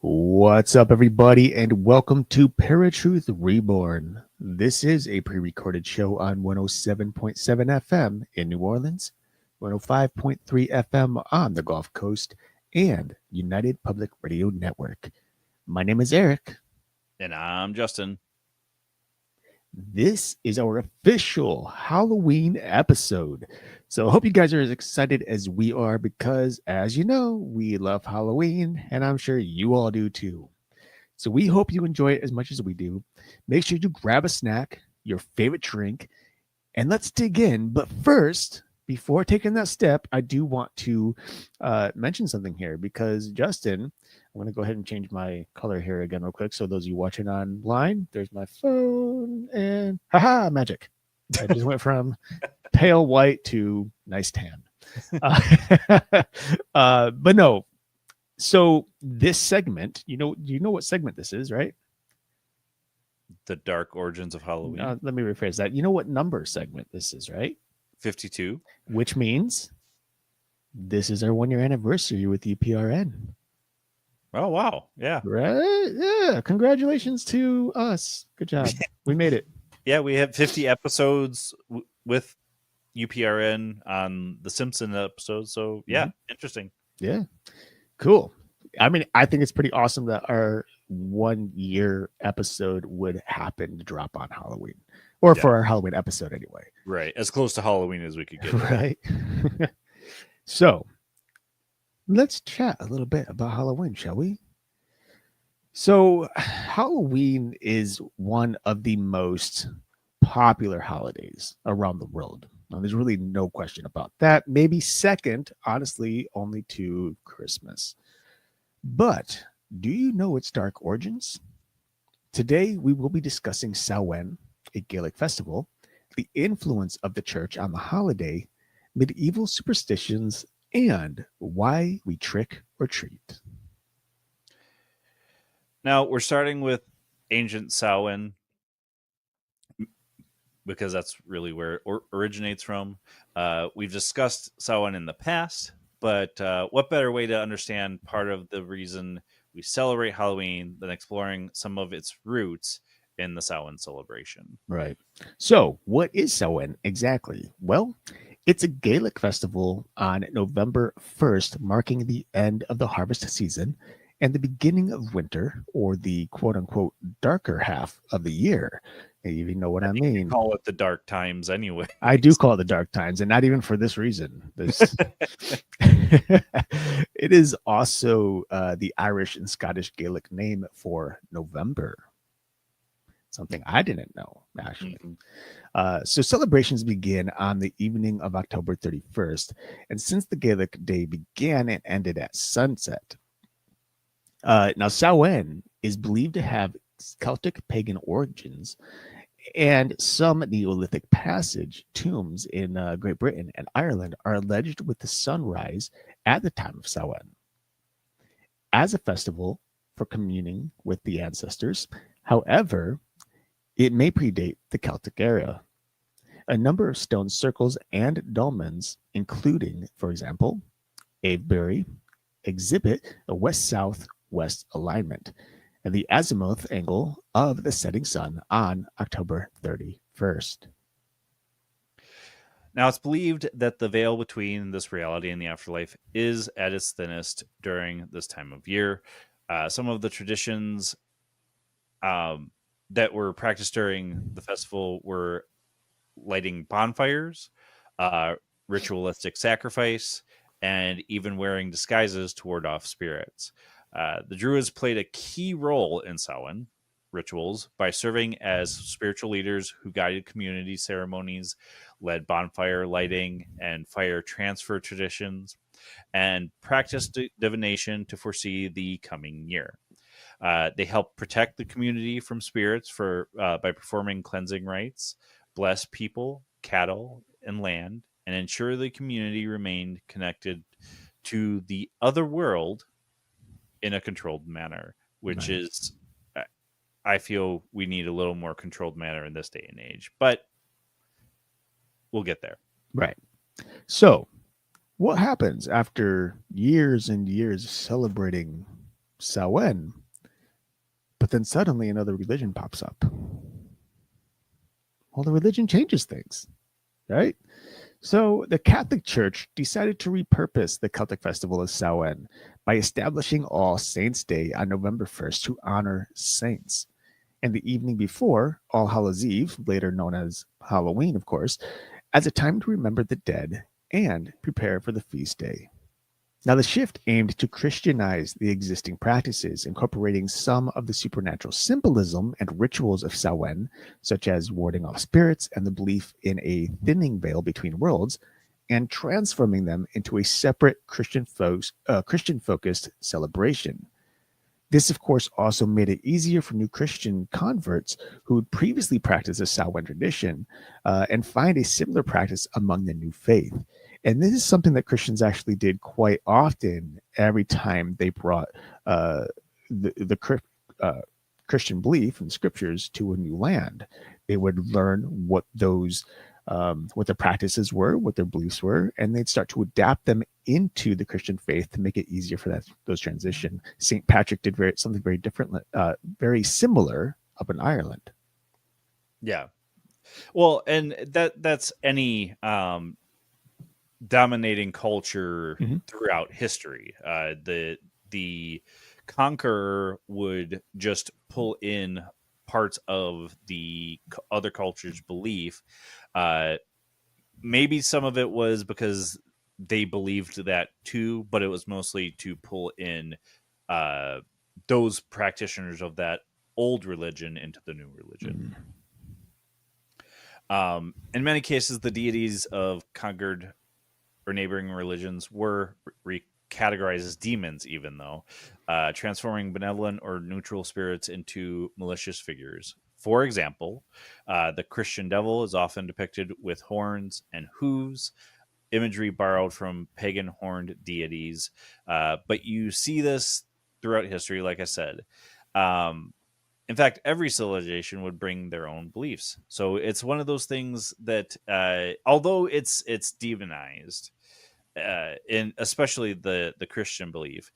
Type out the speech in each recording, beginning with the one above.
What's up, everybody, and welcome to ParaTruth Reborn. This is a pre-recorded show on 107.7 FM in New Orleans, 105.3 FM on the Gulf Coast, and United Public Radio Network. My name is Erik. And I'm Justin. This is our official Halloween episode. So I hope you guys are as excited as we are because, as you know, we love Halloween, and I'm sure you all do too. So we hope you enjoy it as much as we do. Make sure you grab a snack, your favorite drink, and let's dig in. But first, before taking that step, I do want to mention something here because Justin, I'm going to go ahead and change my color here again real quick. So those of you watching online, there's my phone and haha, magic. I just went from pale white to nice tan. But no. So this segment, you know what segment this is, right? The Dark Origins of Halloween. Let me rephrase that. You know what number segment this is, right? 52. Which means this is our 1-year anniversary with EPRN. Oh, wow. Yeah. Right? Yeah. Congratulations to us. Good job. We made it. Yeah, we have 50 episodes with UPRN on the Simpson episode. So, yeah, Interesting. Yeah. Cool. I mean, I think it's pretty awesome that our 1-year episode would happen to drop on Halloween, or for our Halloween episode anyway. Right. As close to Halloween as we could get. Right. So let's chat a little bit about Halloween, shall we? So Halloween is one of the most popular holidays around the world. Now, there's really no question about that. Maybe second, honestly, only to Christmas. But do you know its dark origins? Today, we will be discussing Samhain, a Gaelic festival, the influence of the church on the holiday, medieval superstitions, and why we trick or treat. Now, we're starting with ancient Samhain because that's really where it originates from. We've discussed Samhain in the past, but what better way to understand part of the reason we celebrate Halloween than exploring some of its roots in the Samhain celebration? Right. So, what is Samhain exactly? Well, it's a Gaelic festival on November 1st, marking the end of the harvest season and the beginning of winter, or the quote-unquote darker half of the year. You even know what I mean. You call it the dark times anyway. I do call it the dark times, and not even for this reason. It is also the Irish and Scottish Gaelic name for November. Something I didn't know, actually. So celebrations begin on the evening of October 31st. And since the Gaelic day began and ended at sunset, now Samhain is believed to have Celtic pagan origins, and some Neolithic passage tombs in Great Britain and Ireland are alleged with the sunrise at the time of Samhain. As a festival for communing with the ancestors, however, it may predate the Celtic era. A number of stone circles and dolmens, including, for example, Avebury, exhibit a west-south-west alignment and the azimuth angle of the setting sun on October 31st. Now, it's believed that the veil between this reality and the afterlife is at its thinnest during this time of year. Some of the traditions that were practiced during the festival were lighting bonfires, ritualistic sacrifice, and even wearing disguises to ward off spirits. The Druids played a key role in Samhain rituals by serving as spiritual leaders who guided community ceremonies, led bonfire lighting and fire transfer traditions, and practiced divination to foresee the coming year. They help protect the community from spirits by performing cleansing rites, bless people, cattle, and land, and ensure the community remained connected to the other world in a controlled manner, which is, I feel we need a little more controlled manner in this day and age, but we'll get there. Right. So what happens after years and years of celebrating Samhain, but then suddenly another religion pops up. Well, the religion changes things, right? So the Catholic Church decided to repurpose the Celtic festival of Samhain by establishing All Saints' Day on November 1st to honor saints. And the evening before, All Hallows Eve, later known as Halloween, of course, as a time to remember the dead and prepare for the feast day. Now, the shift aimed to Christianize the existing practices, incorporating some of the supernatural symbolism and rituals of Samhain, such as warding off spirits and the belief in a thinning veil between worlds, and transforming them into a separate Christian-focused celebration. This, of course, also made it easier for new Christian converts who had previously practiced the Samhain tradition and find a similar practice among the new faith. And this is something that Christians actually did quite often every time they brought uh, the Christian belief and scriptures to a new land. They would learn what their practices were, what their beliefs were, and they'd start to adapt them into the Christian faith to make it easier for those transition. St. Patrick did something very different, very similar up in Ireland. Yeah. Well, and that's any dominating culture throughout history. The conqueror would just pull in parts of the other culture's belief. Maybe some of it was because they believed that too, but it was mostly to pull in those practitioners of that old religion into the new religion. In many cases, the deities of conquered or neighboring religions were categorized as demons, even though transforming benevolent or neutral spirits into malicious figures. For example, the Christian devil is often depicted with horns and hooves, imagery borrowed from pagan horned deities. But you see this throughout history, like I said. In fact, every civilization would bring their own beliefs. So it's one of those things that, although it's demonized, in especially the Christian belief,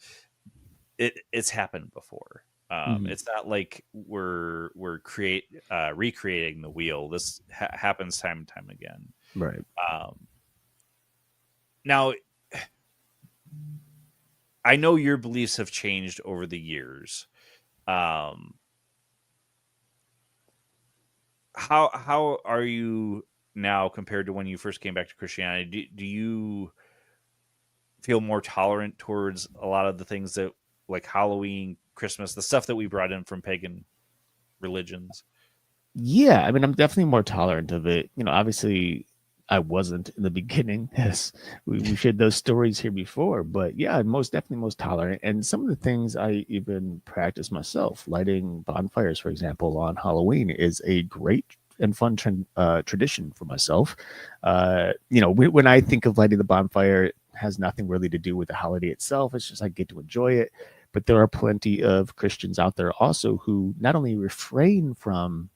it's happened before. It's not like we're recreating the wheel. This happens time and time again. Right. Now, I know your beliefs have changed over the years. How are you now compared to when you first came back to Christianity? Do you feel more tolerant towards a lot of the things that, like Halloween, Christmas, the stuff that we brought in from pagan religions? Yeah, I mean, I'm definitely more tolerant of it. Obviously, I wasn't in the beginning. Yes, we shared those stories here before, but yeah, I'm definitely most tolerant. And some of the things I even practice myself, lighting bonfires, for example, on Halloween, is a great and fun tradition for myself. When I think of lighting the bonfire, it has nothing really to do with the holiday itself. It's just I get to enjoy it. But there are plenty of Christians out there also who not only refrain from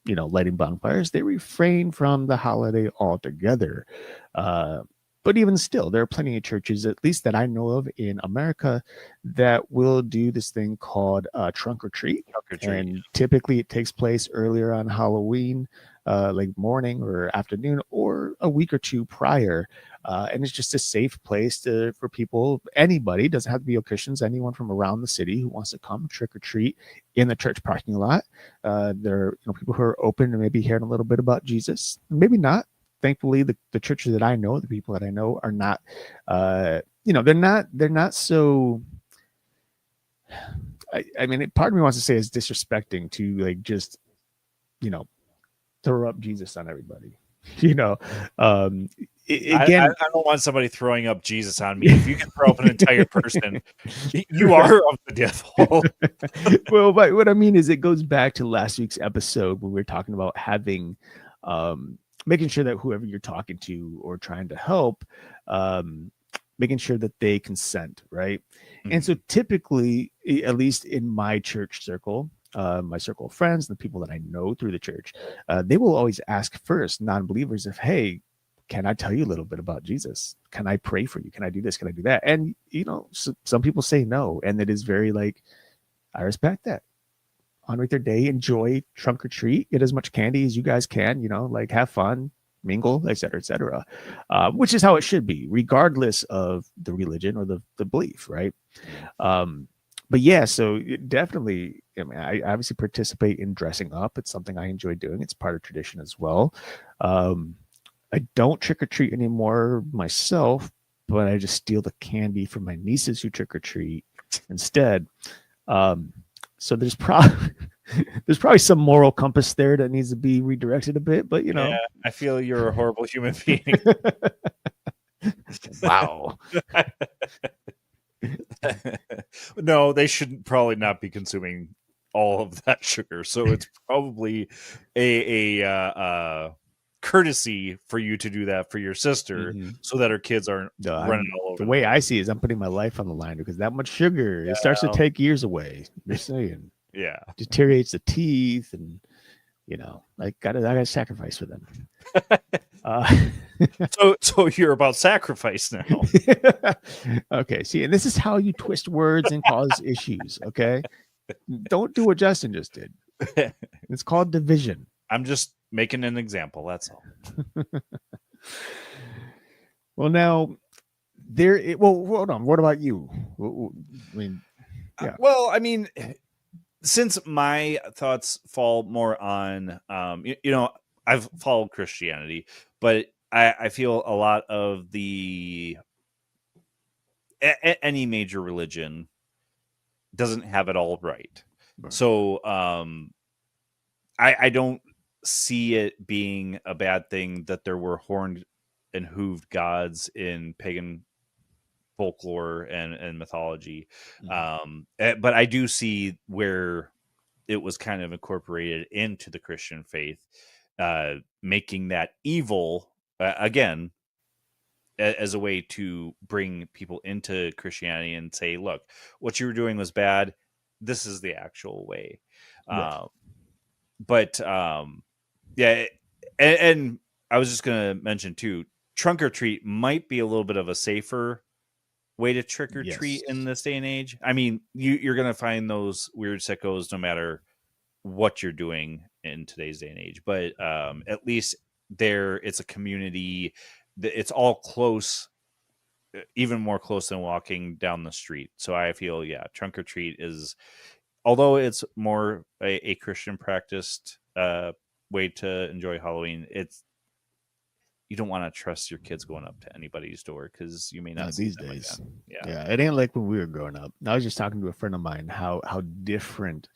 lighting bonfires, they refrain from the holiday altogether. But even still, there are plenty of churches, at least that I know of in America, that will do this thing called trunk or treat. And typically it takes place earlier on Halloween, like morning or afternoon, or a week or two prior. And it's just a safe place for people, anybody, doesn't have to be Christians, anyone from around the city who wants to come trick or treat in the church parking lot. There are people who are open to maybe hearing a little bit about Jesus, maybe not. Thankfully, the churches that I know, the people that I know, are not, they're not so. I mean, part of me wants to say it's disrespecting to just, throw up Jesus on everybody. Again, I don't want somebody throwing up Jesus on me. If you can throw up an entire person, you are of the devil. Well, but what I mean is it goes back to last week's episode when we were talking about having, making sure that whoever you're talking to or trying to help, making sure that they consent, right? Mm-hmm. And so typically, at least in my church circle, my circle of friends, the people that I know through the church, they will always ask first non-believers if, hey, can I tell you a little bit about Jesus? Can I pray for you? Can I do this? Can I do that? And some people say no, and it is very like, I respect that. On with their day, enjoy, trunk or treat, get as much candy as you guys can, like have fun, mingle, etc., which is how it should be, regardless of the religion or the belief, right? But yeah, so definitely, I mean, I obviously participate in dressing up. It's something I enjoy doing. It's part of tradition as well. Um, I don't trick or treat anymore myself, but I just steal the candy from my nieces who trick or treat instead. Um, so there's probably some moral compass there that needs to be redirected a bit, but Yeah, I feel you're a horrible human being. Wow. No, they should probably not be consuming all of that sugar. So it's probably a courtesy for you to do that for your sister, so that her kids aren't running all over. The way I see it is I'm putting my life on the line, because that much sugar, it starts to take years away. You're saying, yeah, deteriorates the teeth, and I gotta sacrifice for them. So you're about sacrifice now. Okay, see, and this is how you twist words and cause issues. Okay, don't do what Justin just did. It's called division. I'm just making an example. That's all. Well, now hold on. What about you? I mean, yeah. Well, I mean, since my thoughts fall more on, I've followed Christianity, but I feel a lot of any major religion doesn't have it all right. So I don't see it being a bad thing that there were horned and hooved gods in pagan folklore and mythology. But I do see where it was kind of incorporated into the Christian faith, making that evil again as a way to bring people into Christianity and say, look, what you were doing was bad. This is the actual way. Right. Yeah. And I was just going to mention too, trunk or treat might be a little bit of a safer way to trick or treat in this day and age. I mean, you're going to find those weird sickos no matter what you're doing in today's day and age, but at least it's a community. It's all close, even more close than walking down the street. So I feel, trunk or treat is, although it's more a Christian practiced way to enjoy Halloween, you don't want to trust your kids going up to anybody's door because you may not see these them days. Again. Yeah, it ain't like when we were growing up. I was just talking to a friend of mine how different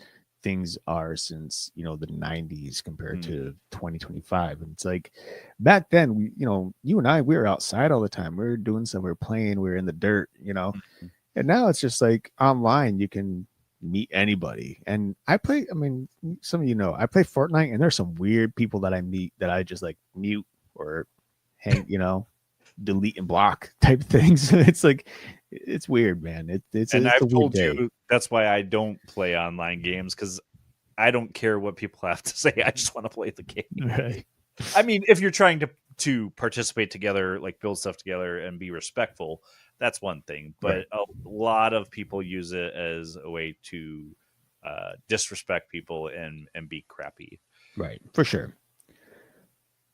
things are since the 90s compared to 2025. And it's like, back then, you and I, we were outside all the time. We were doing something, we were playing, we were in the dirt, and now it's just like online, you can meet anybody. And I mean, some of I play Fortnite, and there's some weird people that I meet that I just like mute or hang, delete and block type things. It's like, it's weird, man. It's I've a weird told day. you that's why I don't play online games, because I don't care what people have to say. I just want to play the game. Right. I mean, if you're trying to participate together, like build stuff together and be respectful, that's one thing. But a lot of people use it as a way to disrespect people and be crappy. Right, for sure.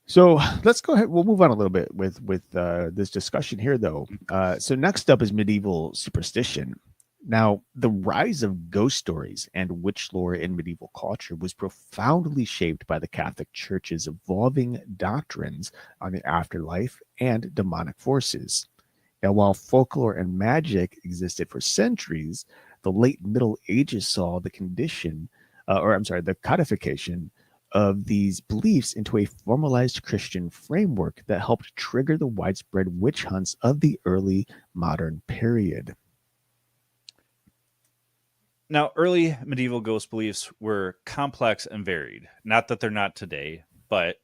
So let's go ahead. We'll move on a little bit with this discussion here, though. So next up is medieval superstition. Now, the rise of ghost stories and witch lore in medieval culture was profoundly shaped by the Catholic Church's evolving doctrines on the afterlife and demonic forces. Now, while folklore and magic existed for centuries, the late Middle Ages saw the the codification of these beliefs into a formalized Christian framework that helped trigger the widespread witch hunts of the early modern period. Now, early medieval ghost beliefs were complex and varied. Not that they're not today, but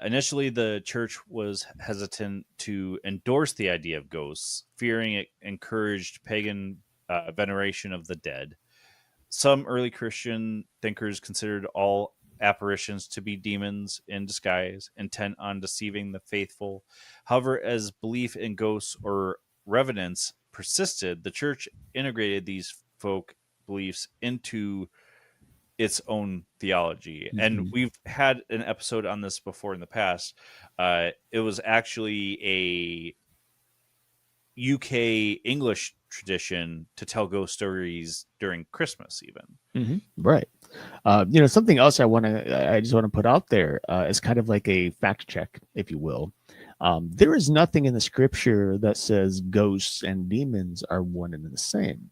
initially the church was hesitant to endorse the idea of ghosts, fearing it encouraged pagan veneration of the dead. Some early Christian thinkers considered all apparitions to be demons in disguise, intent on deceiving the faithful. However, as belief in ghosts or revenants persisted, the church integrated these folk beliefs into its own theology. And Mhm. we've had an episode on this before in the past. It was actually a UK English tradition to tell ghost stories during Christmas, even. Right. Something else I just want to put out there is kind of like a fact check, if you will. There is nothing in the scripture that says ghosts and demons are one and the same.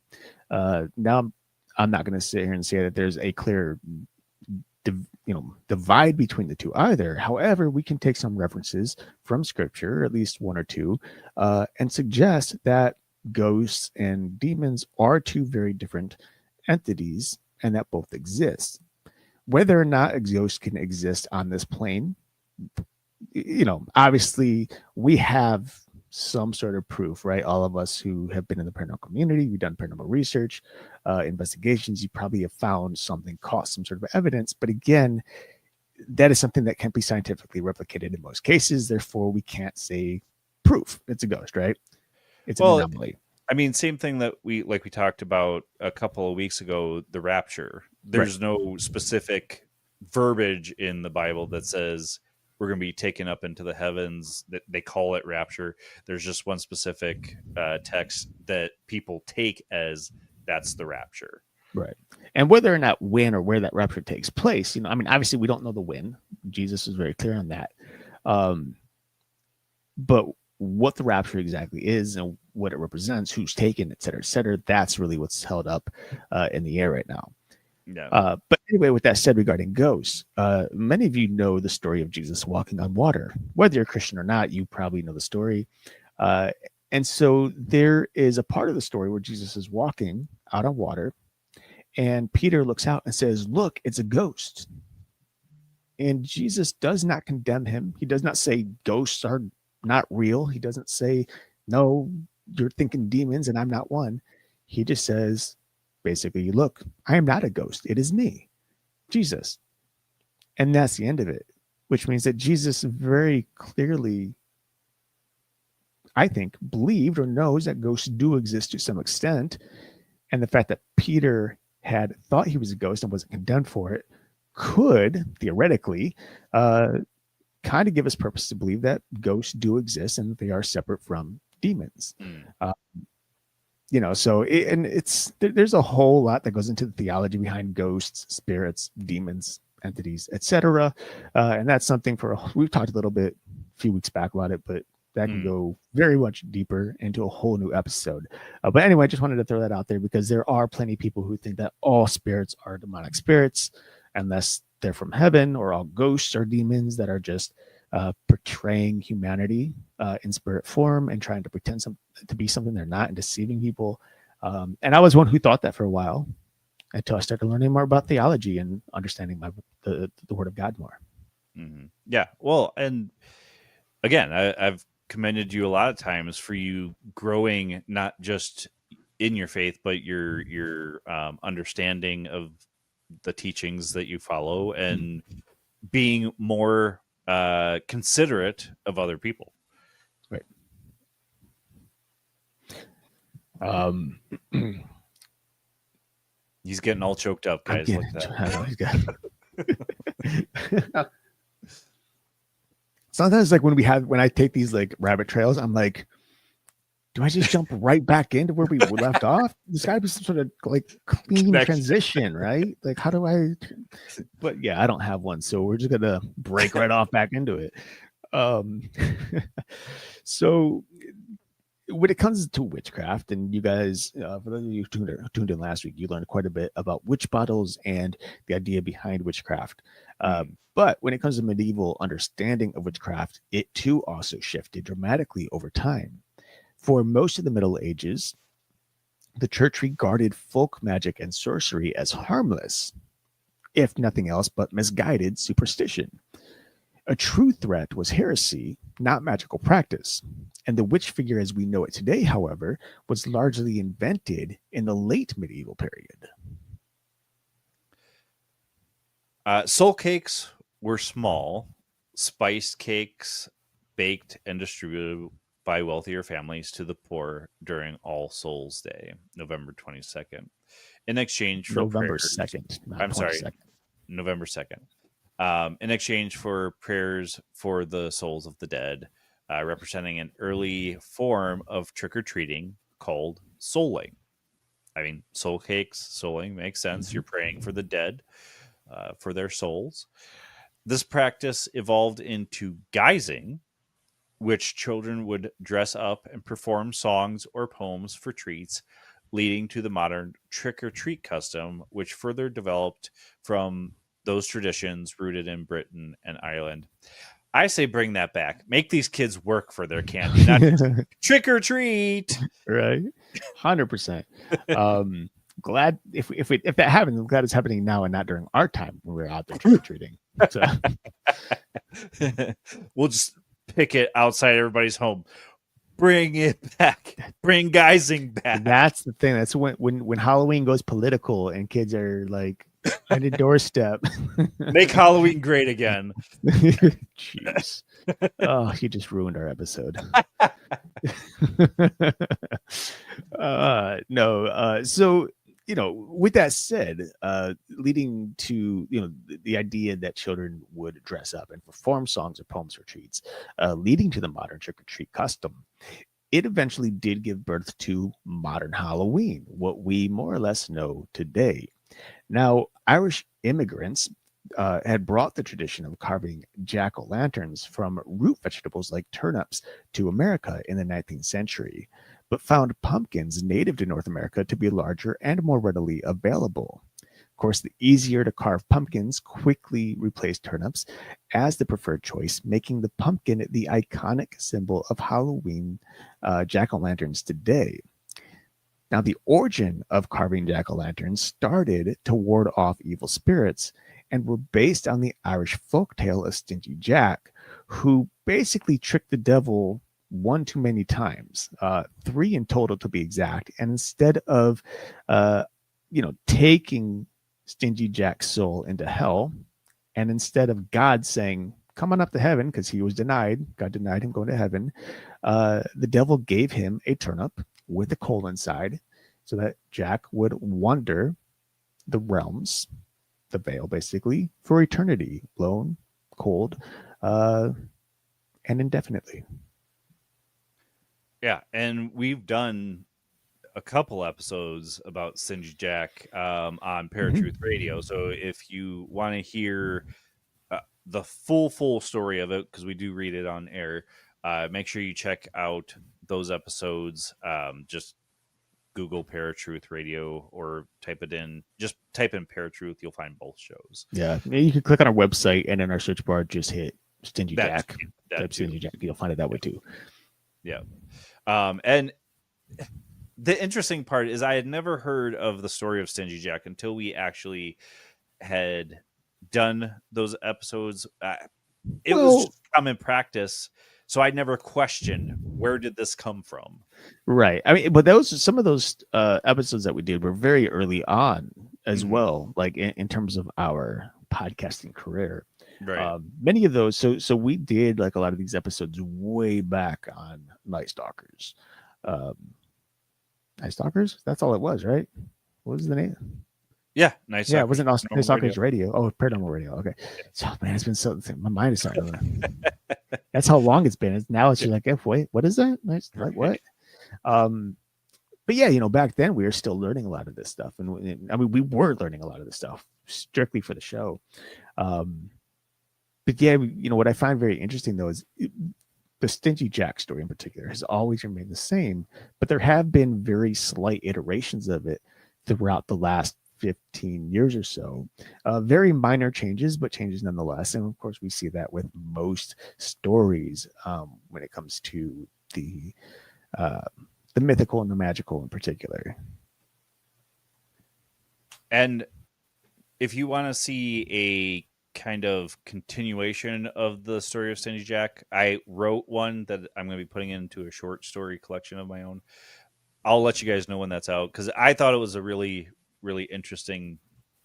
Now, I'm not going to sit here and say that there's a clear divide between the two either. However, we can take some references from scripture, at least one or two, and suggest that ghosts and demons are two very different entities and that both exist. Whether or not a ghost can exist on this plane, obviously we have some sort of proof, right? All of us who have been in the paranormal community, we've done paranormal research, investigations, you probably have found something, caught some sort of evidence. But again, that is something that can't be scientifically replicated in most cases. Therefore, we can't say proof it's a ghost, right? It's an Well, anomaly. I mean, same thing that we talked about a couple of weeks ago, the rapture. Right. There's no specific verbiage in the Bible that says we're going to be taken up into the heavens. That they call it rapture. There's just one specific text that people take as that's the rapture. Right. And whether or not when or where that rapture takes place, I mean, obviously we don't know the when. Jesus is very clear on that. But what the rapture exactly is and what it represents, who's taken, et cetera, that's really what's held up in the air right now. Yeah. But anyway, with that said, regarding ghosts, many of you know the story of Jesus walking on water. Whether you're a Christian or not, you probably know the story. And so there is a part of the story where Jesus is walking out on water, and Peter looks out and says, "Look, it's a ghost." And Jesus does not condemn him. He does not say ghosts are not real. He doesn't say, "No, you're thinking demons and I'm not one." He just says, basically, "Look, I am not a ghost. It is me, Jesus." And that's the end of it, which means that Jesus very clearly, I think, believed or knows that ghosts do exist to some extent. And the fact that Peter had thought he was a ghost and wasn't condemned for it could theoretically kind of give us purpose to believe that ghosts do exist and they are separate from demons. So there's a whole lot that goes into the theology behind ghosts, spirits, demons, entities, etc. And that's something we've talked a little bit a few weeks back about it, but that can go very much deeper into a whole new episode. But anyway, I just wanted to throw that out there because there are plenty of people who think that all spirits are demonic spirits, unless they're from heaven, or all ghosts are demons that are just portraying humanity in spirit form and trying to pretend to be something they're not and deceiving people. And I was one who thought that for a while until I started learning more about theology and understanding the Word of God more. Mm-hmm. Yeah. Well, and again, I've commended you a lot of times for you growing not just in your faith, but your understanding of the teachings that you follow and being more considerate of other people. Right. He's getting all choked up, guys. Look at that. Sometimes, like when I take these like rabbit trails, I'm like, do I just jump right back into where we left off? There's got to be some sort of like clean transition, right? Like, how do I? But yeah, I don't have one, so we're just gonna break right off back into it. So when it comes to witchcraft, and you guys, for those of you who tuned in last week, you learned quite a bit about witch bottles and the idea behind witchcraft. But when it comes to medieval understanding of witchcraft, it too also shifted dramatically over time. For most of the Middle Ages, the church regarded folk magic and sorcery as harmless, if nothing else but misguided superstition. A true threat was heresy, not magical practice. And the witch figure as we know it today, however, was largely invented in the late medieval period. Soul cakes were small, spiced cakes baked and distributed by wealthier families to the poor during All Souls Day, November 22nd, in exchange for November prayers. 2nd, not I'm sorry, 22nd. November 2nd. In exchange for prayers for the souls of the dead, representing an early form of trick or treating called souling. I mean, soul cakes, souling makes sense. Mhm. You're praying for the dead, for their souls. This practice evolved into guising, which children would dress up and perform songs or poems for treats, leading to the modern trick or treat custom, which further developed from those traditions rooted in Britain and Ireland. I say bring that back. Make these kids work for their candy, not just trick or treat. Right, 100%. Glad if that happens, I'm glad it's happening now and not during our time when we were out there trick or treating. So We'll just pick it outside everybody's home. Bring it back. Bring guising back. that's the thing. That's when Halloween goes political and kids are like on the doorstep. Make Halloween great again. Jeez. Oh, you just ruined our episode. No. So, with that said, leading to, the idea that children would dress up and perform songs or poems or treats, leading to the modern trick or treat custom, it eventually did give birth to modern Halloween, what we more or less know today. Now, Irish immigrants had brought the tradition of carving jack o' lanterns from root vegetables like turnips to America in the 19th century, but found pumpkins native to North America to be larger and more readily available. Of course, the easier to carve pumpkins quickly replaced turnips as the preferred choice, making the pumpkin the iconic symbol of Halloween jack o' lanterns today. Now, the origin of carving jack o' lanterns started to ward off evil spirits and were based on the Irish folktale of Stingy Jack, who basically tricked the devil one too many times, three in total to be exact. And instead of, taking Stingy Jack's soul into hell, and instead of God saying, "Come on up to heaven," because he was denied, God denied him going to heaven, the devil gave him a turnip with a coal inside so that Jack would wander the realms, the veil basically, for eternity, lone, cold, and indefinitely. Yeah, and we've done a couple episodes about Stingy Jack on ParaTruth Radio. So if you want to hear the full story of it, because we do read it on air, make sure you check out those episodes. Just Google ParaTruth Radio or type it in. Just type in ParaTruth. You'll find both shows. Yeah, you can click on our website and in our search bar, just hit Stingy Jack. Type Stingy Jack. You'll find it that way too. Yeah. And the interesting part is I had never heard of the story of Stingy Jack until we actually had done those episodes. It was just common practice, so I never questioned where did this come from. Right. I mean, but some of those episodes that we did were very early on as well, like in terms of our podcasting career. Right. Many of those. So we did like a lot of these episodes way back on Night Stalkers. Night Stalkers. That's all it was, right? What was the name? Yeah, Night Stalkers. Yeah, it wasn't Night Stalkers Radio. Oh, Paranormal Radio. Okay. So man, it's been so. My mind is starting to. That's how long it's been. Now it's just like, wait, what is that? Like what? But yeah, back then we were still learning a lot of this stuff, and I mean, we were learning a lot of this stuff strictly for the show. But yeah, what I find very interesting though is the Stingy Jack story in particular has always remained the same, but there have been very slight iterations of it throughout the last 15 years or so. Very minor changes, but changes nonetheless. And of course, we see that with most stories when it comes to the mythical and the magical in particular. And if you want to see a kind of continuation of the story of Stingy Jack, I wrote one that I'm going to be putting into a short story collection of my own. I'll let you guys know when that's out because I thought it was a really, really interesting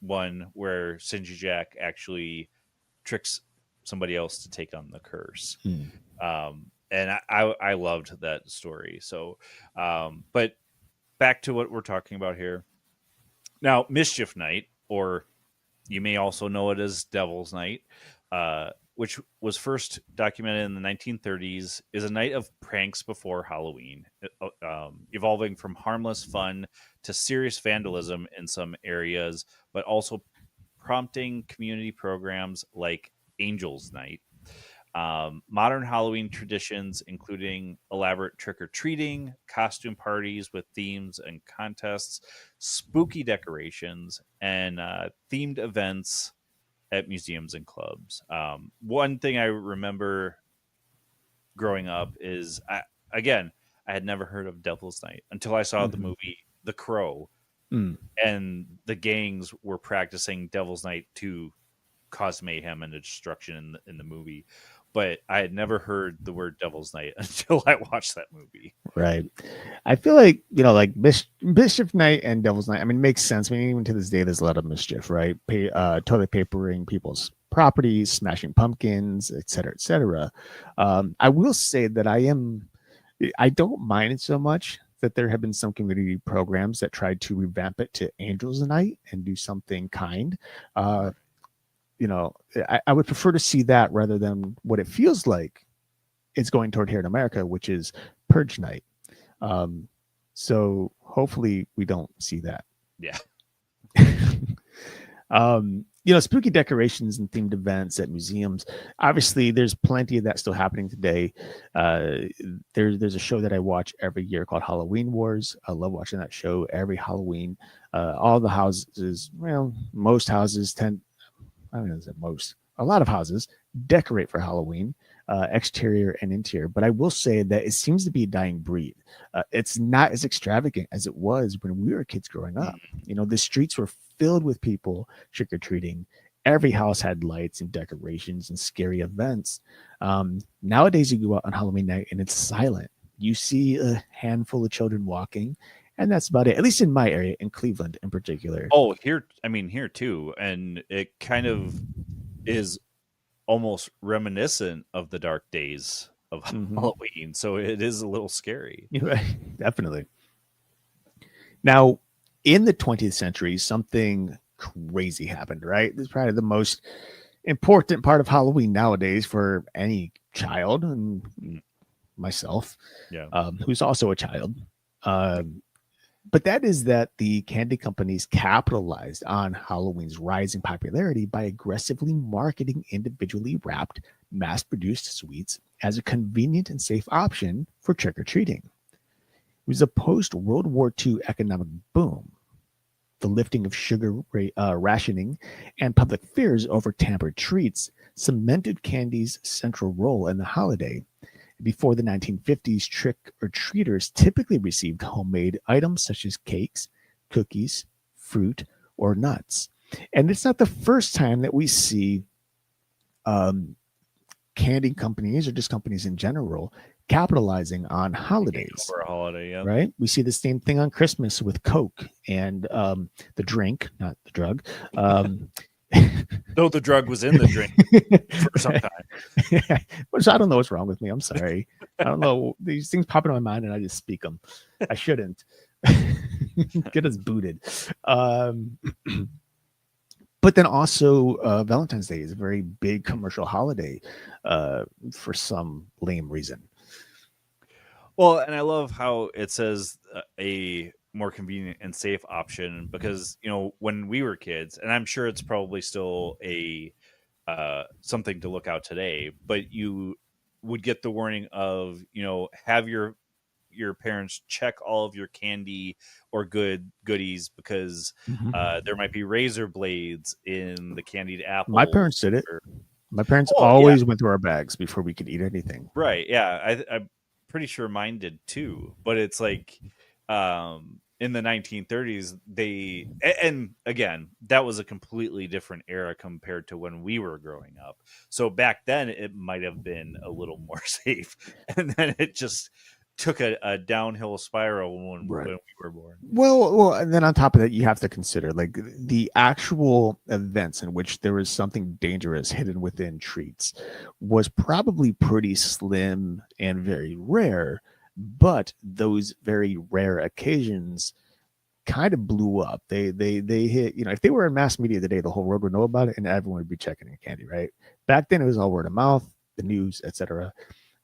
one where Sinji Jack actually tricks somebody else to take on the curse. Hmm. And I loved that story. So, but back to what we're talking about here. Now, Mischief Night, or you may also know it as Devil's Night, which was first documented in the 1930s, is a night of pranks before Halloween, evolving from harmless fun to serious vandalism in some areas, but also prompting community programs like Angels Night. Modern Halloween traditions, including elaborate trick or treating, costume parties with themes and contests, spooky decorations, and themed events at museums and clubs. One thing I remember growing up is, again, I had never heard of Devil's Night until I saw the Mhm. movie The Crow, Mm. and the gangs were practicing Devil's Night to cause mayhem and destruction in the movie. But I had never heard the word Devil's Night until I watched that movie. Right. I feel like, like Mischief Night and Devil's Night. I mean, it makes sense. I mean, even to this day, there's a lot of mischief, right? Toilet papering people's properties, smashing pumpkins, et cetera, et cetera. I will say that I don't mind it so much that there have been some community programs that tried to revamp it to Angels Night and do something kind. Uh, I would prefer to see that rather than what it feels like it's going toward here in America, which is Purge Night. Um, so hopefully we don't see that. Yeah. Spooky decorations and themed events at museums. Obviously, there's plenty of that still happening today. There's a show that I watch every year called Halloween Wars. I love watching that show every Halloween. All the houses, well, most houses tend, I don't know, is it most? A lot of houses decorate for Halloween, exterior and interior. But I will say that it seems to be a dying breed. It's not as extravagant as it was when we were kids growing up. The streets were filled with people trick or treating. Every house had lights and decorations and scary events. Nowadays, you go out on Halloween night and it's silent. You see a handful of children walking, and that's about it. At least in my area, in Cleveland in particular. Oh, here too, and it kind of is almost reminiscent of the dark days of Mm-hmm. Halloween, so it is a little scary. Right, definitely. Now, in the 20th century, something crazy happened, right? This is probably the most important part of Halloween nowadays for any child, and myself, Yeah. who's also a child. Um, but that is that the candy companies capitalized on Halloween's rising popularity by aggressively marketing individually wrapped, mass produced sweets as a convenient and safe option for trick or treating. It was a post World War II economic boom. The lifting of sugar rationing and public fears over tampered treats cemented candy's central role in the holiday. Before the 1950s, trick or treaters typically received homemade items such as cakes, cookies, fruit, or nuts. And it's not the first time that we see um, candy companies or just companies in general capitalizing on holidays, Over a holiday, yeah. right? We see the same thing on Christmas with Coke and the drink, not the drug. Though the drug was in the drink for some time. Which I don't know what's wrong with me. I'm sorry. I don't know. These things pop into my mind and I just speak them. I shouldn't. Get us booted. But then also Valentine's Day is a very big commercial holiday for some lame reason. Well, and I love how it says a more convenient and safe option because when we were kids, and I'm sure it's probably still a something to look out today, but you would get the warning of have your parents check all of your candy or goodies because there might be razor blades in the candied My apples. parents did it. My parents Oh yeah, always went through our bags before we could eat anything. right. Yeah, I'm pretty sure mine did too. But it's like in the 1930s, and again, that was a completely different era compared to when we were growing up. So back then, it might have been a little more safe, and then it just took a downhill spiral Right. when we were born. Well, and then on top of that, you have to consider like the actual events in which there was something dangerous hidden within treats was probably pretty slim and very rare. But those very rare occasions kind of blew up. They hit, if they were in mass media today, the whole world would know about it and everyone would be checking in candy, right? Back then it was all word of mouth, the news, etc.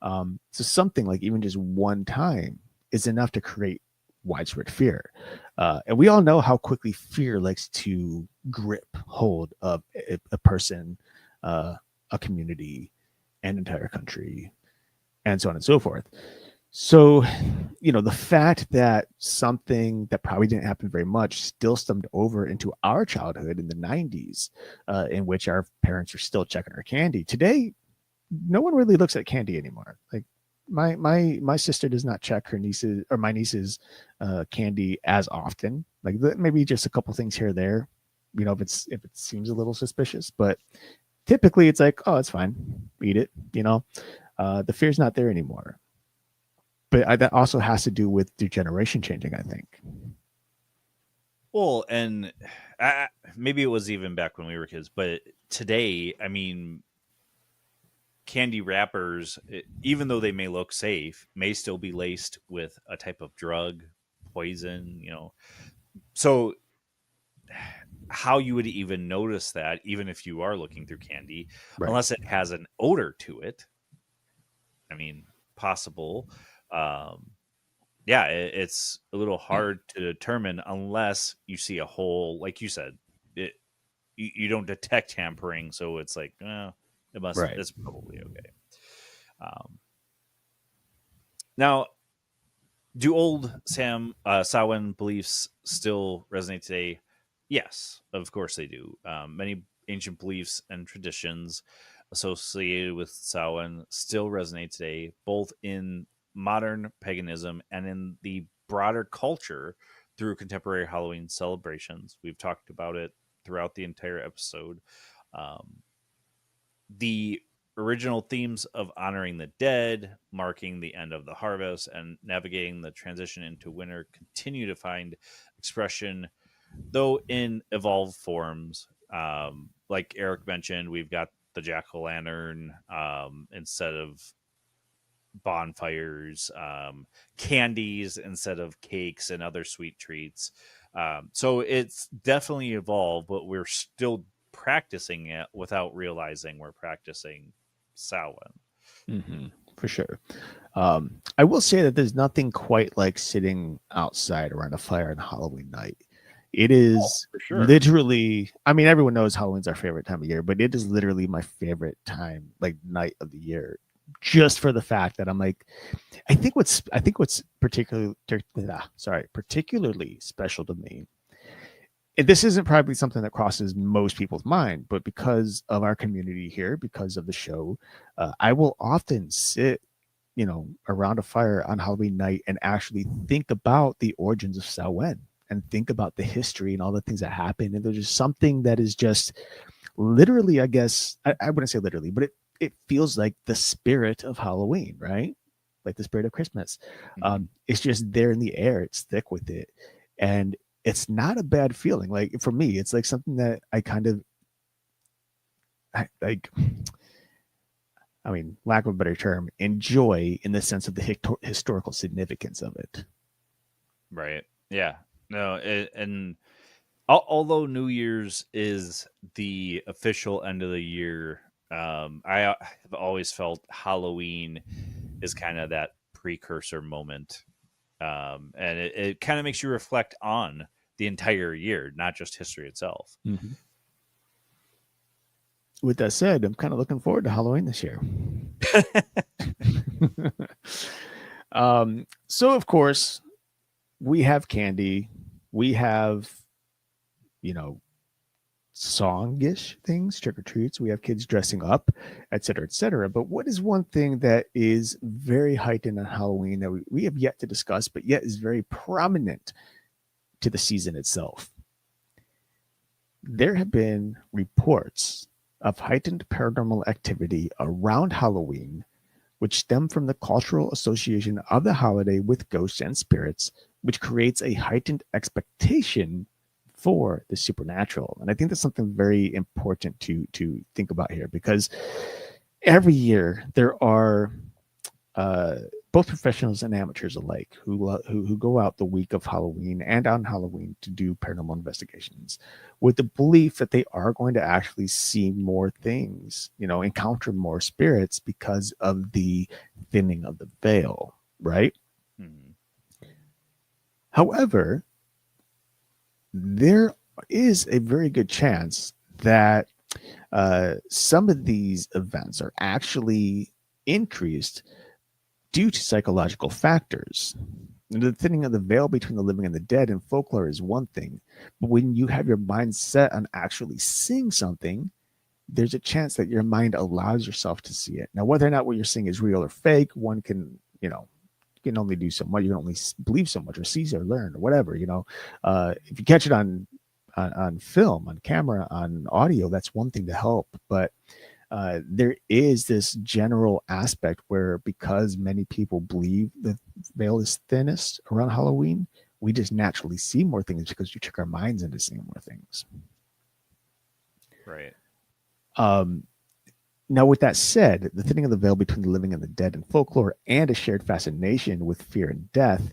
So something like even just one time is enough to create widespread fear. And we all know how quickly fear likes to grip hold of a person, a community, an entire country, and so on and so forth. So, the fact that something that probably didn't happen very much still stemmed over into our childhood in the 90s, in which our parents are still checking our candy. Today, no one really looks at candy anymore. Like my sister does not check her nieces or my niece's candy as often. Like maybe just a couple things here or there, if it seems a little suspicious, but typically it's like, oh, it's fine, eat it. The fear's not there anymore. But that also has to do with the generation changing, I think. Well, and maybe it was even back when we were kids, but today, I mean, candy wrappers, even though they may look safe, may still be laced with a type of drug, poison, So how you would even notice that, even if you are looking through candy, Right. unless it has an odor to it. I mean, possible. Yeah, it's a little hard to determine unless you see a hole, like you said, you don't detect tampering, so it's like, Right. it's probably okay. Now, do old Samhain beliefs still resonate today? Yes, of course they do. Many ancient beliefs and traditions associated with Samhain still resonate today, both in modern paganism and in the broader culture through contemporary Halloween celebrations. We've talked about it throughout the entire episode. The original themes of honoring the dead, marking the end of the harvest, and navigating the transition into winter continue to find expression, though in evolved forms. Like Erik mentioned, we've got the jack o' lantern instead of bonfires, candies instead of cakes and other sweet treats. So it's definitely evolved, but we're still practicing it without realizing we're practicing Samhain. Mm-hmm. For sure. I will say that there's nothing quite like sitting outside around a fire on Halloween night. It is For sure. literally, I mean, everyone knows Halloween's our favorite time of year, but it is literally my favorite time, like night of the year, just for the fact that I'm like, I think what's particularly special to me. And this isn't probably something that crosses most people's mind, but because of our community here, because of the show, I will often sit, around a fire on Halloween night and actually think about the origins of Samhain and think about the history and all the things that happened. And there's just something that is just literally, I guess, I wouldn't say literally, but it feels like the spirit of Halloween, right? Like the spirit of Christmas. It's just there in the air. It's thick with it. And it's not a bad feeling. Like for me, it's like something that I kind of like. I mean, lack of a better term, enjoy in the sense of the historical significance of it. Right. Yeah. No, and although New Year's is the official end of the year, I have always felt Halloween is kind of that precursor moment. And it kind of makes you reflect on the entire year, not just history itself. Mm-hmm. With that said, I'm kind of looking forward to Halloween this year. So, of course, we have candy. We have, songish things, trick or treats. We have kids dressing up, et cetera, et cetera. But what is one thing that is very heightened on Halloween that we have yet to discuss, but yet is very prominent to the season itself? There have been reports of heightened paranormal activity around Halloween which stem from the cultural association of the holiday with ghosts and spirits, which creates a heightened expectation for the supernatural. And I think that's something very important to think about here, because every year there are uh, both professionals and amateurs alike who go out the week of Halloween and on Halloween to do paranormal investigations with the belief that they are going to actually see more things, encounter more spirits because of the thinning of the veil, right? Mhm. However, there is a very good chance that some of these events are actually increased due to psychological factors. The thinning of the veil between the living and the dead in folklore is one thing, but when you have your mind set on actually seeing something, there's a chance that your mind allows yourself to see it. Now, whether or not what you're seeing is real or fake, one can, you can only do so much. You can only believe so much, or see or learn, or whatever. If you catch it on film, on camera, on audio, that's one thing to help. But there is this general aspect where, because many people believe the veil is thinnest around Halloween, we just naturally see more things because we trick our minds into seeing more things. Right. Um, Now, with that said, the thinning of the veil between the living and the dead in folklore, and a shared fascination with fear and death,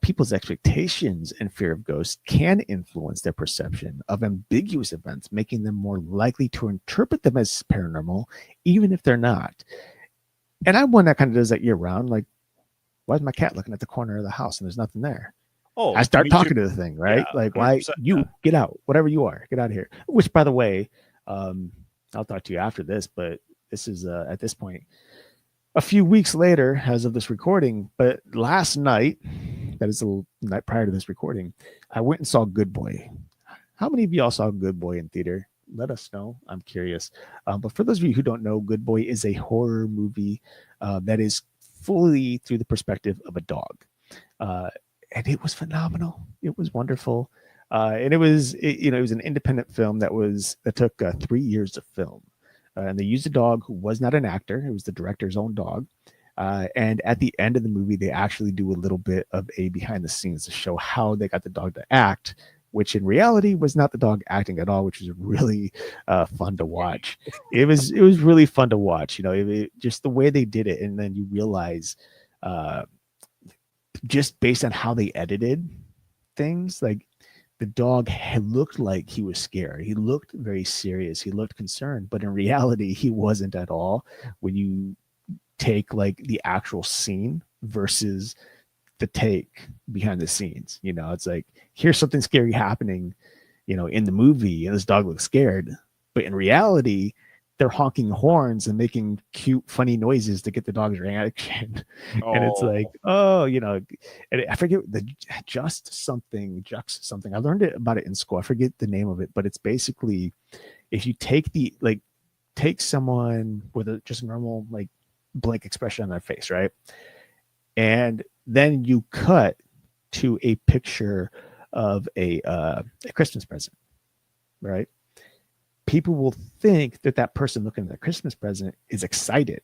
people's expectations and fear of ghosts can influence their perception of ambiguous events, making them more likely to interpret them as paranormal, even if they're not. And I'm one that kind of does that year round. Like, why is my cat looking at the corner of the house and there's nothing there? I Oh, start me too. talking to the thing, Yeah, right? Like, why 100%. you get out, whatever you are, get out of here. Which, by the way, um, I'll talk to you after this, but this is at this point a few weeks later, as of this recording. But last night, that is the night prior to this recording, I went and saw Good Boy. How many of y'all saw Good Boy in theater? Let us know. I'm curious. But for those of you who don't know, Good Boy is a horror movie that is fully through the perspective of a dog. Uh, and it was phenomenal. It was wonderful. And it was an independent film that took 3 years to film. And they used a dog who was not an actor. It was the director's own dog. And at the end of the movie, they actually do a little bit of a behind the scenes to show how they got the dog to act, which in reality was not the dog acting at all, which was really fun to watch. It was really fun to watch. Just the way they did it, and then you realize, uh, just based on how they edited things, like the dog had looked like he was scared. He looked very serious. He looked concerned, but in reality, he wasn't at all. When you take like the actual scene versus the take behind the scenes, it's like, here's something scary happening, in the movie, and this dog looks scared, but in reality, they're honking horns and making cute, funny noises to get the dog's reaction. And it's like, Oh, oh, and I forget the just something. I learned it about it in school. I forget the name of it, but it's basically, if you take someone with just a normal, like, blank expression on their face, right? And then you cut to a picture of a Christmas present, right? People will think that that person looking at the Christmas present is excited.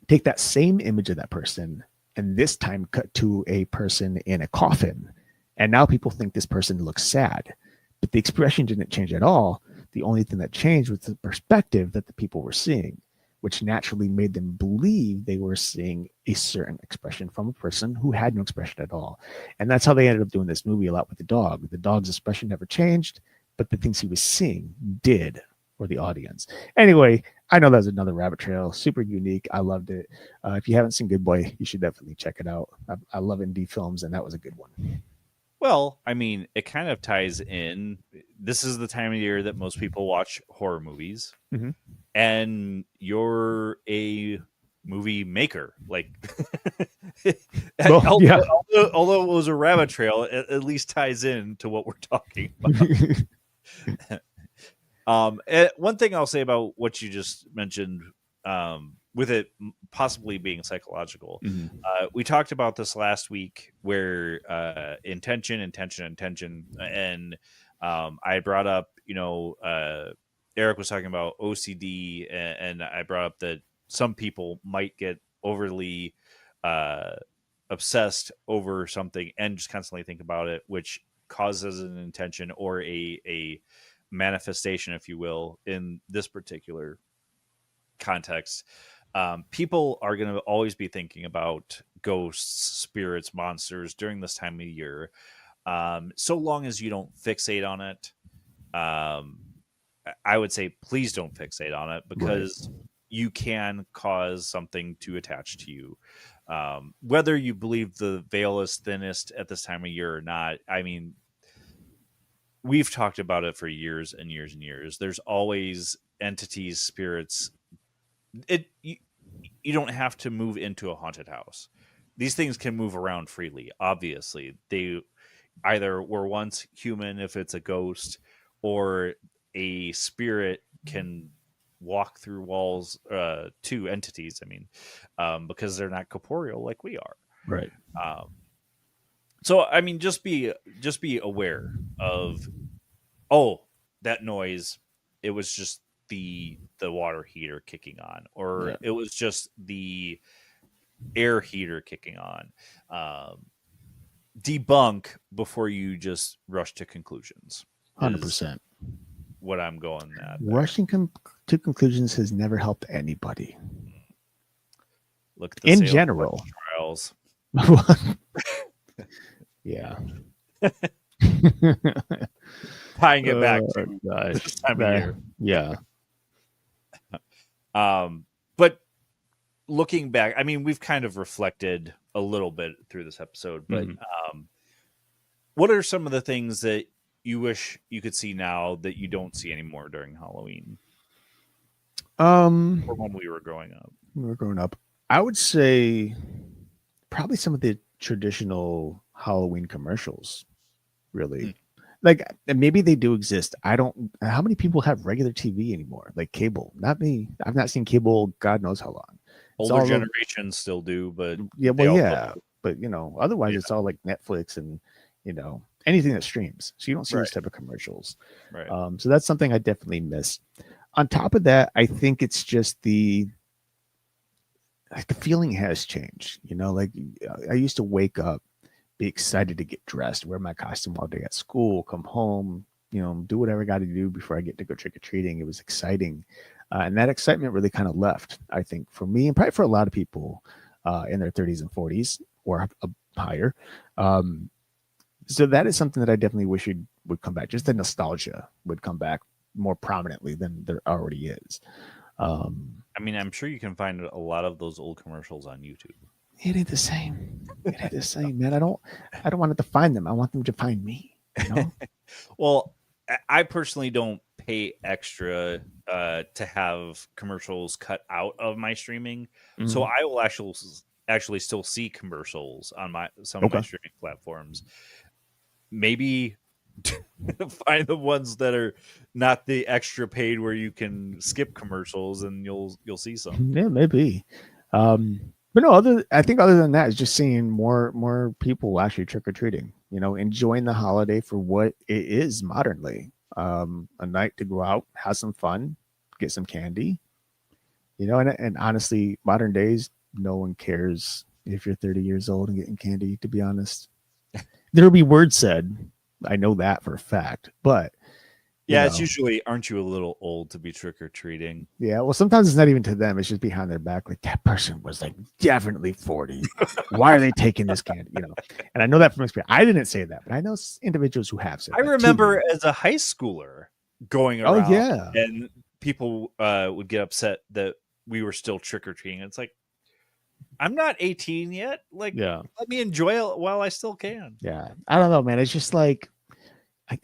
Take that same image of that person, and this time cut to a person in a coffin. And now people think this person looks sad. But the expression didn't change at all. The only thing that changed was the perspective that the people were seeing, which naturally made them believe they were seeing a certain expression from a person who had no expression at all. And that's how they ended up doing this movie a lot with the dog. The dog's expression never changed, but the things he was seeing did for the audience. Anyway, I know that was another rabbit trail, super unique. I loved it. If you haven't seen Good Boy, you should definitely check it out. I love indie films, and that was a good one. well, I mean, it kind of ties in. This is the time of year that most people watch horror movies, Mm-hmm. and you're a movie maker. Like, Well, yeah. although it was a rabbit trail, it at least ties in to what we're talking about. One thing I'll say about what you just mentioned, with it possibly being psychological, Mhm. we talked about this last week, where intention, and I brought up, Eric was talking about OCD, and I brought up that some people might get overly uh, obsessed over something and just constantly think about it, which causes an intention or a manifestation, if you will, in this particular context. People are going to always be thinking about ghosts, spirits, monsters during this time of year. So long as you don't fixate on it, I would say please don't fixate on it, because you can cause something to attach to you. Whether you believe the veil is thinnest at this time of year or not, I mean, we've talked about it for years and years and years. There's always entities, spirits. You don't have to move into a haunted house. These things can move around freely. Obviously, they either were once human if it's a ghost, or a spirit can walk through walls to entities. I mean, because they're not corporeal like we are. Right. So I mean, just be aware of, oh, that noise. It was just the water heater kicking on, or it was just the air heater kicking on. Debunk before you just rush to conclusions. 100%. What I'm going at. Rushing to conclusions has never helped anybody. Look at the in general trials. Yeah. Tying it back to this time of year. Yeah. But looking back, I mean, we've kind of reflected a little bit through this episode, but what are some of the things that you wish you could see now that you don't see anymore during Halloween? Or when we were growing up? I would say probably some of the traditional Halloween commercials, really. Like, maybe they do exist. How many people have regular TV anymore? Like cable? Not me. I've not seen cable God knows how long. Older generations still do, but but otherwise it's all like Netflix and anything that streams. So you don't see those type of commercials. Right. So that's something I definitely miss. On top of that, I think it's just the feeling has changed. Like I used to wake up, be excited to get dressed, wear my costume all day at school, come home, do whatever I got to do before I get to go trick or treating. It was exciting. And that excitement really kind of left, I think, for me and probably for a lot of people in their 30s and 40s or higher. So that is something that I definitely wish would come back. Just the nostalgia would come back more prominently than there already is. I mean, I'm sure you can find a lot of those old commercials on YouTube. It ain't the same. It ain't the same, man. I don't want it to find them. I want them to find me. Well, I personally don't pay extra to have commercials cut out of my streaming, so I will actually still see commercials on some of my streaming platforms. Maybe find the ones that are not the extra paid where you can skip commercials, and you'll see some. Yeah, maybe. But no, I think other than that is just seeing more people actually trick or treating. Enjoying the holiday for what it is modernly. A night to go out, have some fun, get some candy. And honestly, modern days, no one cares if you're 30 years old and getting candy. To be honest, there'll be words said. I know that for a fact, but it's usually, aren't you a little old to be trick-or-treating? Yeah, well, sometimes it's not even to them. It's just behind their back. Like, that person was like definitely 40. Why are they taking this candy? And I know that from experience. I didn't say that, but I know individuals who have said I remember as a high schooler going around and people would get upset that we were still trick-or-treating. It's like, I'm not 18 yet. Like, let me enjoy it while I still can. Yeah. I don't know, man. It's just like,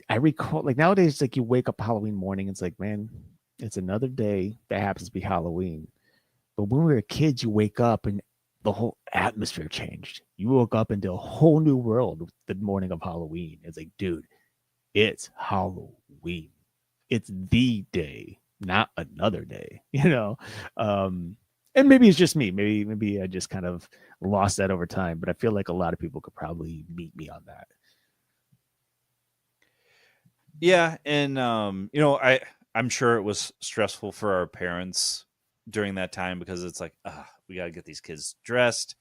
I recall, like nowadays, like you wake up Halloween morning, it's like, man, it's another day that happens to be Halloween. But when we were kids, you wake up and the whole atmosphere changed. You woke up into a whole new world the morning of Halloween. It's like, dude, it's Halloween. It's the day, not another day, And maybe it's just me. Maybe I just kind of lost that over time. But I feel like a lot of people could probably meet me on that. Yeah, and I'm sure it was stressful for our parents during that time because it's like, we got to get these kids dressed.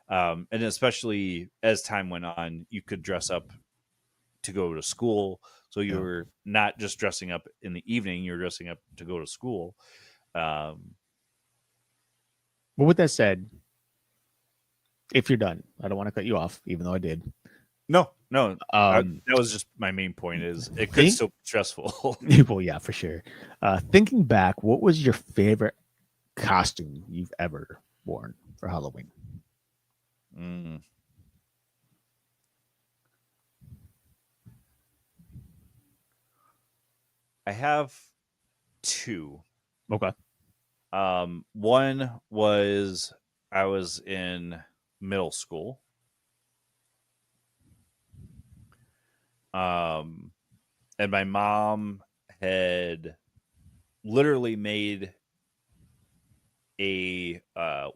And especially as time went on, you could dress up to go to school. So you were not just dressing up in the evening, you were dressing up to go to school. But with that said, if you're done, I don't want to cut you off, even though I did. No, that was just my main point. Is it could still be stressful? Well, yeah, for sure. Thinking back, what was your favorite costume you've ever worn for Halloween? I have two. Okay. One was I was in middle school. And my mom had literally made a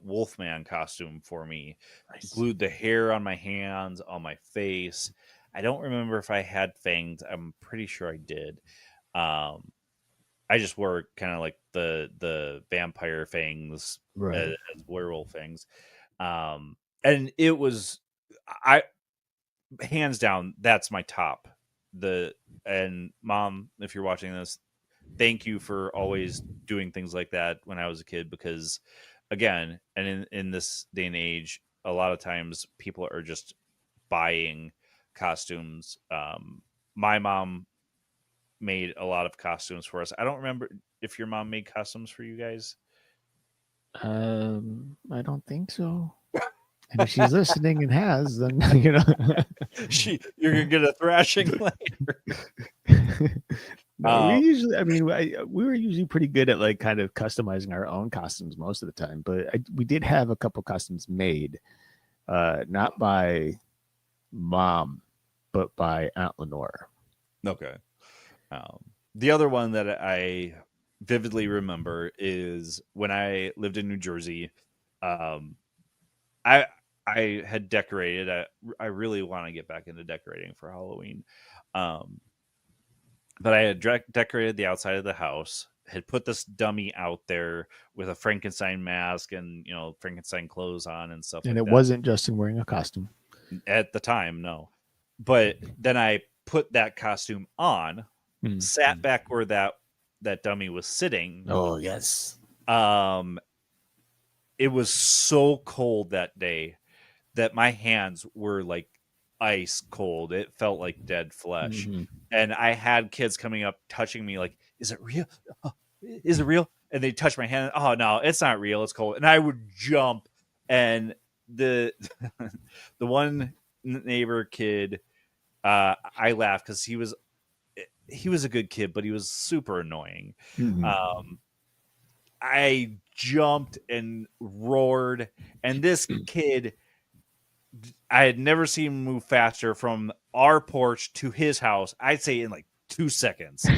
Wolfman costume for me. Nice. Glued the hair on my hands, on my face. I don't remember if I had fangs. I'm pretty sure I did. I just wore kind of like the vampire fangs, as werewolf fangs. And it was, hands down, that's my top. And Mom, if you're watching this, thank you for always doing things like that when I was a kid, because again, and in this day and age, a lot of times people are just buying costumes. My mom made a lot of costumes for us. I don't remember if your mom made costumes for you guys. I don't think so. And if she's listening and has, then you're gonna get a thrashing later. No, we were usually pretty good at like kind of customizing our own costumes most of the time, but we did have a couple costumes made, not by Mom, but by Aunt Lenore. Okay. The other one that I vividly remember is when I lived in New Jersey. I had decorated. I really want to get back into decorating for Halloween. But I had decorated the outside of the house, had put this dummy out there with a Frankenstein mask and, Frankenstein clothes on and stuff. And like it wasn't Justin wearing a costume at the time. No, but then I put that costume on, sat back where that dummy was sitting. Oh, yes. It was so cold that day that my hands were like ice cold. It felt like dead flesh. And I had kids coming up, touching me like, is it real? Oh, is it real? And they touch my hand. Oh, no, it's not real. It's cold. And I would jump. And the one neighbor kid, I laughed because he was a good kid, but he was super annoying. I jumped and roared, and this kid, I had never seen him move faster from our porch to his house. I'd say in like 2 seconds.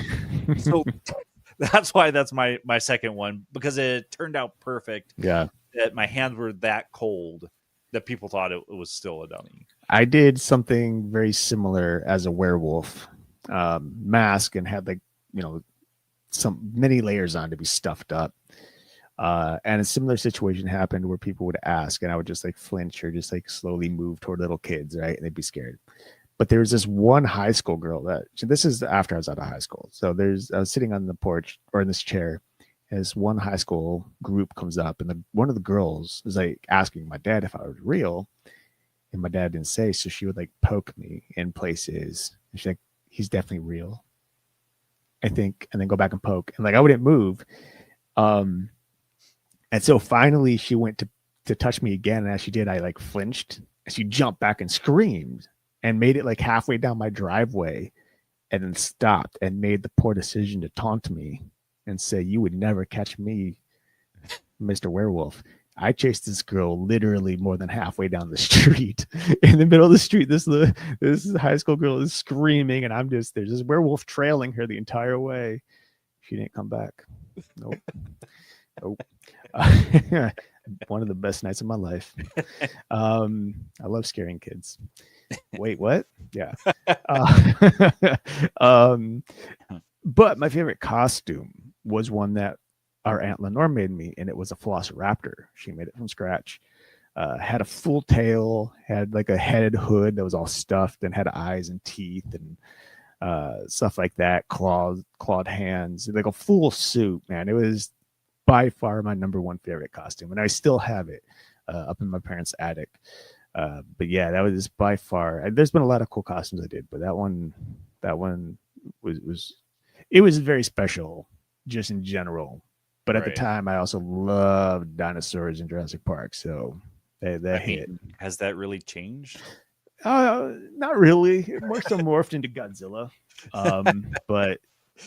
So that's why that's my second one, because it turned out perfect. Yeah, that my hands were that cold that people thought it was still a dummy. I did something very similar as a werewolf mask, and had like some many layers on to be stuffed up. And a similar situation happened where people would ask, and I would just like flinch or just like slowly move toward little kids, right? And they'd be scared. But there was this one high school girl this is after I was out of high school. So I was sitting on the porch or in this chair, and this one high school group comes up, and one of the girls is like asking my dad if I was real, and my dad didn't say, so she would like poke me in places. And she's like, he's definitely real, I think, and then go back and poke, and like I wouldn't move. And so finally she went to touch me again. And as she did, I like flinched, and she jumped back and screamed and made it like halfway down my driveway, and then stopped and made the poor decision to taunt me and say, you would never catch me, Mr. Werewolf. I chased this girl literally more than halfway down the street. In the middle of the street, this high school girl is screaming, and there's this werewolf trailing her the entire way. She didn't come back. Nope. One of the best nights of my life. I love scaring kids. Wait, what? Yeah. But my favorite costume was one that our Aunt Lenore made me, and it was a Velociraptor. She made it from scratch. Had a full tail, had like a head hood that was all stuffed, and had eyes and teeth and stuff like that. Clawed hands, like a full suit. Man, it was by far my number one favorite costume, and I still have it up in my parents' attic. But yeah, that was by far. There's been a lot of cool costumes I did, but that one was it was very special, just in general. But at the Right. time, I also loved dinosaurs in Jurassic Park, so that I hit. mean, has that really changed? Not really. It more so morphed into Godzilla. But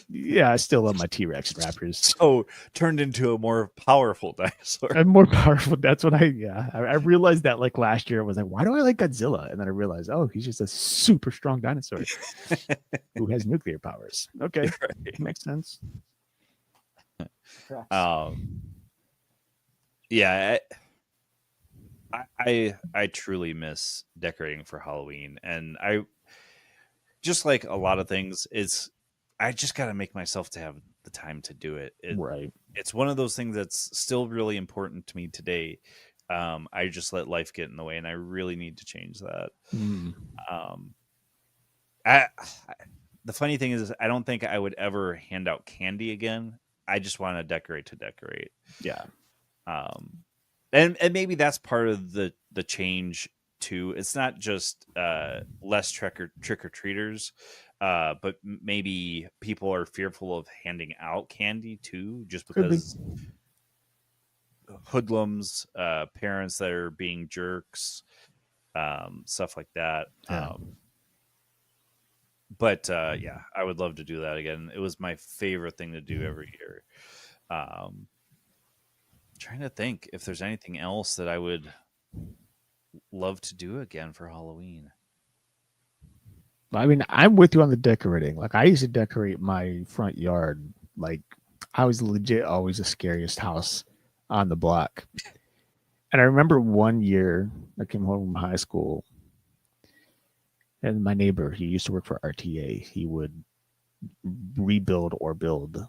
yeah, I still love my T Rex rappers. So turned into a more powerful dinosaur. I'm more powerful. That's what I realized that like last year. I was like, why do I like Godzilla? And then I realized, oh, he's just a super strong dinosaur who has nuclear powers. Okay, Right. makes sense. Um, yeah, I truly miss decorating for Halloween, and I just like a lot of things. I just got to make myself to have the time to do it. Right. It's one of those things that's still really important to me today. I just let life get in the way, and I really need to change that. Mm. Um, I, the funny thing is, I don't think I would ever hand out candy again. I just want to decorate. Yeah. And maybe that's part of the change too. It's not just less trick or treaters, but maybe people are fearful of handing out candy too, just Could be. because hoodlums, parents that are being jerks, stuff like that. Yeah. But yeah, I would love to do that again. It was my favorite thing to do every year. Trying to think if there's anything else that I would love to do again for Halloween. I mean, I'm with you on the decorating. Like I used to decorate my front yard. Like I was legit always the scariest house on the block. And I remember one year I came home from high school, and my neighbor, he used to work for RTA. He would rebuild or build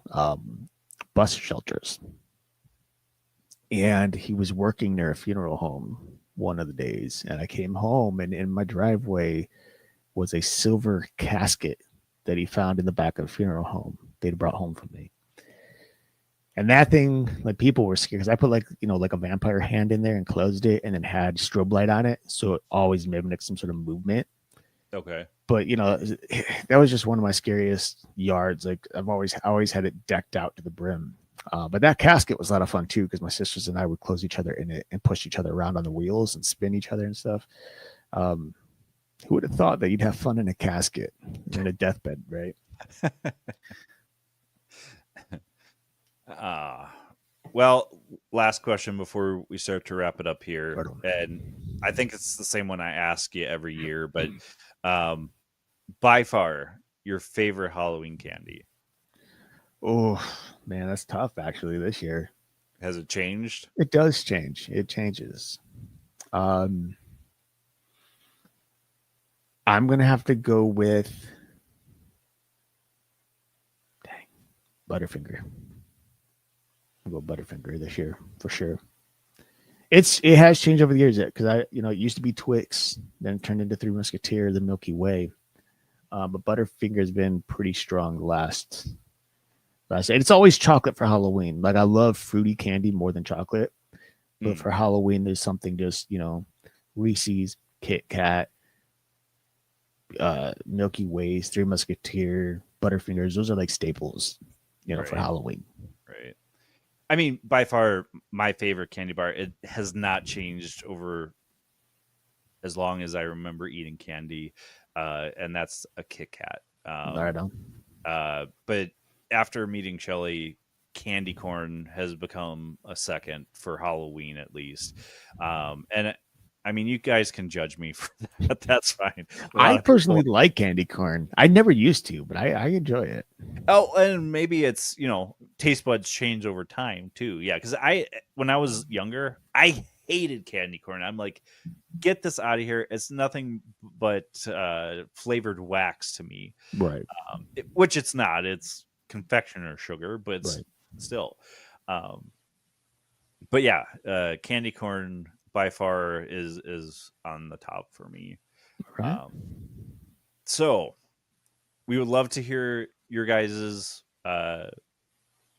bus shelters. And he was working near a funeral home one of the days. And I came home, and in my driveway was a silver casket that he found in the back of a funeral home they'd brought home from me. And that thing, like people were scared because I put like, like a vampire hand in there and closed it and then had strobe light on it. So it always mimicked some sort of movement. Okay. But that was just one of my scariest yards. Like I always had it decked out to the brim. But that casket was a lot of fun too, because my sisters and I would close each other in it and push each other around on the wheels and spin each other and stuff. Who would have thought that you'd have fun in a casket in a deathbed, right? Well, last question before we start to wrap it up here, and I think it's the same one I ask you every year, but by far your favorite Halloween candy? Oh man, that's tough actually this year. Has it changed? It does change. It changes. I'm gonna have to go with Butterfinger. I'll go Butterfinger this year for sure. It has changed over the years because it used to be Twix, then it turned into Three Musketeer, the Milky Way. But Butterfinger has been pretty strong last. It's always chocolate for Halloween. Like I love fruity candy more than chocolate, but for Halloween there's something just Reese's, Kit Kat, Milky Ways, Three Musketeer, Butterfingers. Those are like staples, right. for Halloween. Right. I mean, by far my favorite candy bar. It has not changed over as long as I remember eating candy, and that's a Kit Kat. Right on. But after meeting Shelly, candy corn has become a second for Halloween at least. And I mean, you guys can judge me for that. That's fine. I personally like candy corn. I never used to, but I enjoy it. Oh, and maybe it's, taste buds change over time too. Yeah. Cause when I was younger, I hated candy corn. I'm like, get this out of here. It's nothing but flavored wax to me. Right. Which it's not. It's confectioner sugar, but right. still. Um, but yeah, candy corn by far is on the top for me. Right. Um, so we would love to hear your guys's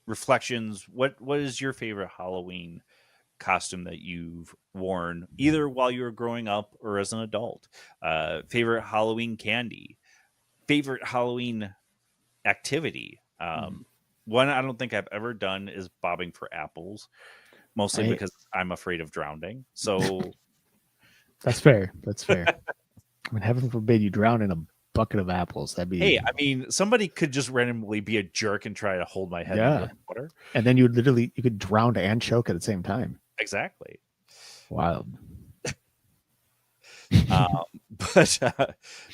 reflections. What is your favorite Halloween costume that you've worn, either while you were growing up or as an adult? Favorite Halloween candy, favorite Halloween activity. One I don't think I've ever done is bobbing for apples, mostly I, because I'm afraid of drowning. So, that's fair. That's fair. I mean, heaven forbid you drown in a bucket of apples. That'd hey, be, I mean, somebody could just randomly be a jerk and try to hold my head yeah. underwater. And then you could drown and choke at the same time. Exactly. Wild. Um, but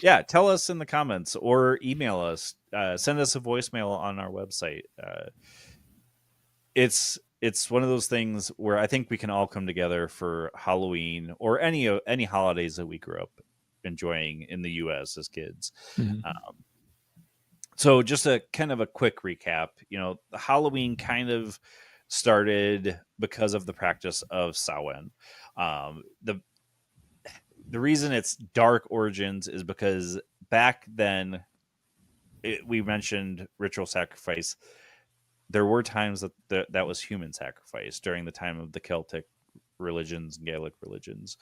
yeah, tell us in the comments or email us. Send us a voicemail on our website. It's one of those things where I think we can all come together for Halloween or any holidays that we grew up enjoying in the U.S. as kids. Mhm. So just a kind of a quick recap. Halloween kind of started because of the practice of Samhain. The reason it's dark origins is because back then we mentioned ritual sacrifice. There were times that was human sacrifice during the time of the Celtic religions and Gaelic religions,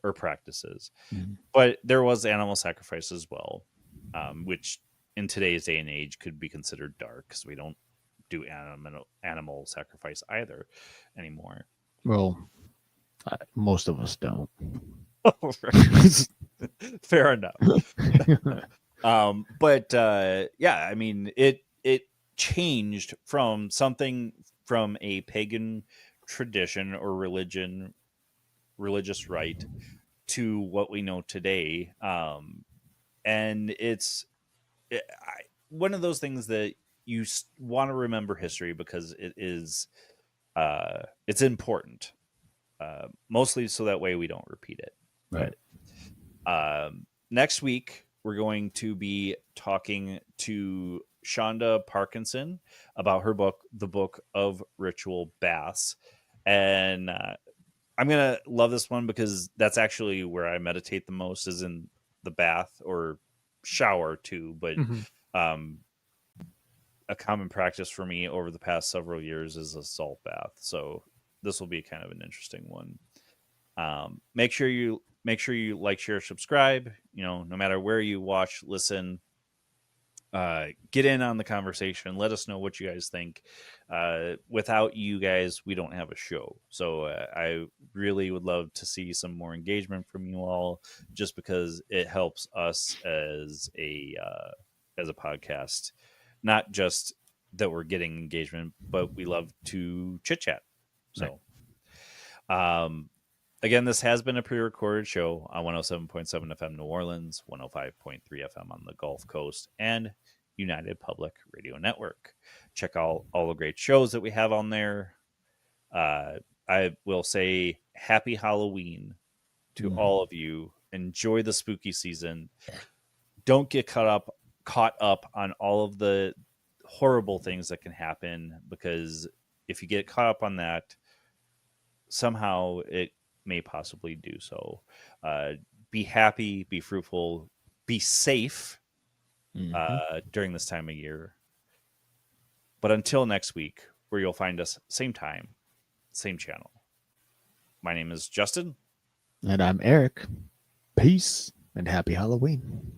or practices. Mhm. But there was animal sacrifice as well, which in today's day and age could be considered dark because we don't do animal sacrifice either anymore. Well, most of us don't. Fair enough. But yeah, I mean, it changed from something from a pagan tradition or religious rite to what we know today. And it's one of those things that you want to remember history because it's important, mostly so that way we don't repeat it. Right. But next week we're going to be talking to Shonda Parkinson about her book, The Book of Ritual Baths. And I'm going to love this one because that's actually where I meditate the most, is in the bath or shower too. But a common practice for me over the past several years is a salt bath. So this will be kind of an interesting one. Make sure you like, share, subscribe. No matter where you watch, listen, get in on the conversation. Let us know what you guys think. Without you guys, we don't have a show. So I really would love to see some more engagement from you all, just because it helps us as a podcast. Not just that we're getting engagement, but we love to chit chat. So, again, this has been a pre-recorded show on 107.7 FM New Orleans, 105.3 FM on the Gulf Coast, and United Public Radio Network. Check out all the great shows that we have on there. I will say happy Halloween to all of you. Enjoy the spooky season. Don't get caught up on all of the horrible things that can happen, because if you get caught up on that, somehow it may possibly do so. Be happy, be fruitful, be safe during this time of year. But until next week, where you'll find us same time, same channel. My name is Justin. And I'm Erik. Peace and happy Halloween.